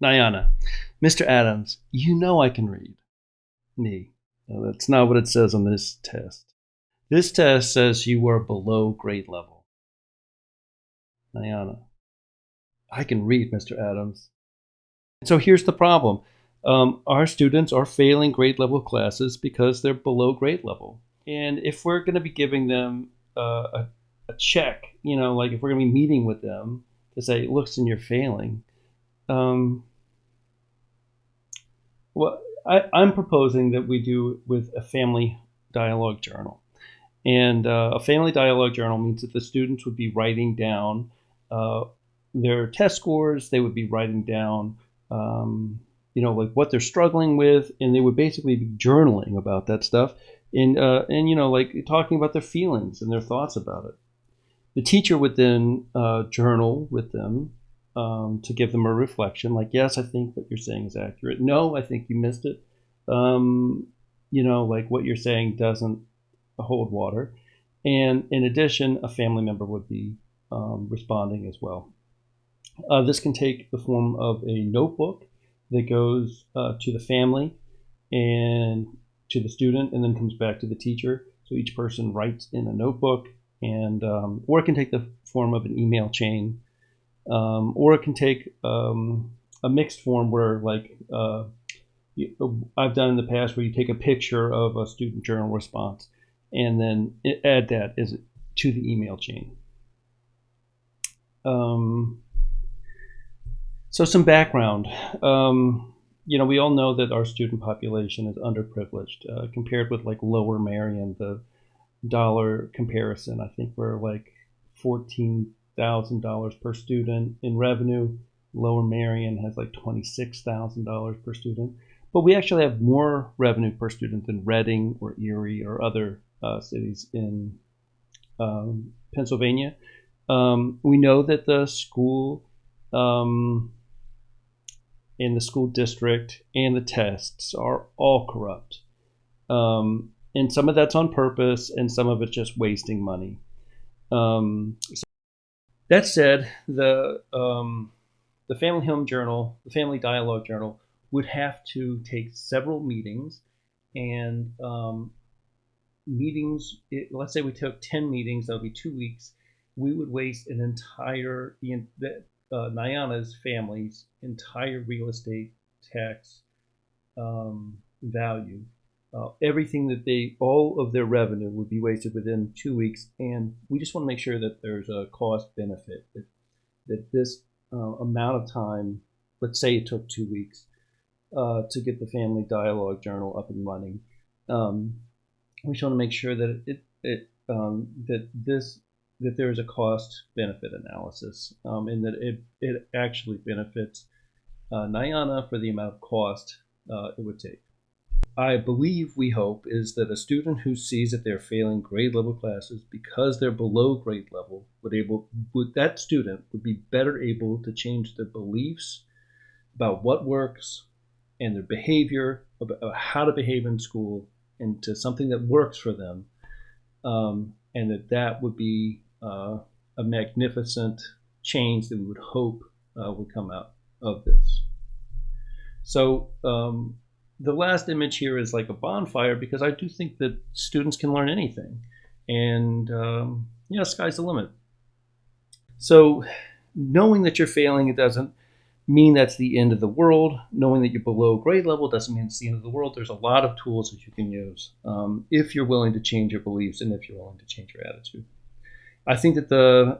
Nyana, Mr. Adams, you know I can read. Me. No, that's not what it says on this test. This test says you are below grade level. Nyana, I can read, Mr. Adams. So here's the problem. Our students are failing grade level classes because they're below grade level. And if we're going to be giving them a check, like if we're going to be meeting with them to say, listen, you're failing, well, I'm proposing that we do with a family dialogue journal. And a family dialogue journal means that the students would be writing down their test scores. They would be writing down, like what they're struggling with, and they would basically be journaling about that stuff, and like talking about their feelings and their thoughts about it. The teacher would then journal with them to give them a reflection, like, yes, I think what you're saying is accurate. No, I think you missed it. Like what you're saying doesn't hold water. And in addition, a family member would be responding as well. This can take the form of a notebook that goes to the family and to the student and then comes back to the teacher. So each person writes in a notebook, and or it can take the form of an email chain, or it can take a mixed form where, like, I've done in the past, where you take a picture of a student journal response and then add that to the email chain. So some background. We all know that our student population is underprivileged compared with like Lower Merion. The dollar comparison, I think we're like $14,000 per student in revenue. Lower Merion has like $26,000 per student. But we actually have more revenue per student than Reading or Erie or other cities in Pennsylvania. We know that the school in the school district and the tests are all corrupt. And some of that's on purpose, and some of it's just wasting money. That said, the Family Home Journal, the Family Dialogue Journal, would have to take several meetings, and let's say we took 10 meetings, that would be 2 weeks. We would waste an entire, Nyana's family's entire real estate tax value. Everything that all of their revenue would be wasted within 2 weeks. And we just want to make sure that there's a cost benefit, that this amount of time, let's say it took 2 weeks to get the Family Dialogue Journal up and running. We just want to make sure that that there is a cost benefit analysis, and that it actually benefits Nyana for the amount of cost it would take. I believe, we hope, is that a student who sees that they're failing grade level classes because they're below grade level that student would be better able to change their beliefs about what works and their behavior, about how to behave in school, into something that works for them, and that would be a magnificent change that we would hope would come out of this. So the last image here is like a bonfire, because I do think that students can learn anything, and sky's the limit. So knowing that you're failing, it doesn't mean that's the end of the world. Knowing that you're below grade level doesn't mean it's the end of the world. There's a lot of tools that you can use if you're willing to change your beliefs and if you're willing to change your attitude. I think that the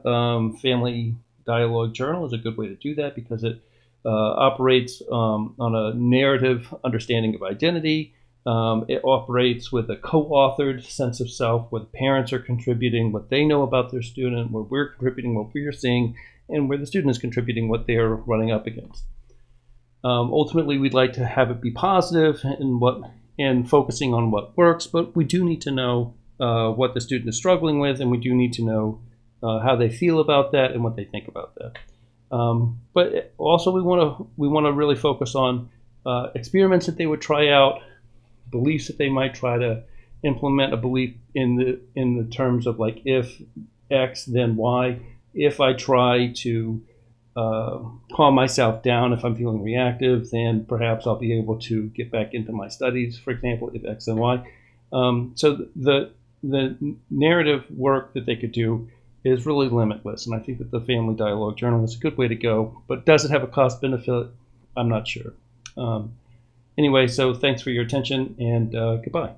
Family Dialogue Journal is a good way to do that, because it operates on a narrative understanding of identity. It operates with a co-authored sense of self, where the parents are contributing what they know about their student, where we're contributing what we're seeing, and where the student is contributing what they're running up against. Ultimately, we'd like to have it be positive and focusing on what works, but we do need to know what the student is struggling with, and we do need to know how they feel about that and what they think about that. But also, we want to really focus on experiments that they would try out, beliefs that they might try to implement, a belief in the terms of, like, if X, then Y. If I try to calm myself down if I'm feeling reactive, then perhaps I'll be able to get back into my studies, for example, if X and Y. So the narrative work that they could do is really limitless, and I think that the Family Dialogue Journal is a good way to go. But does it have a cost benefit? I'm not sure. Anyway, so thanks for your attention, and goodbye.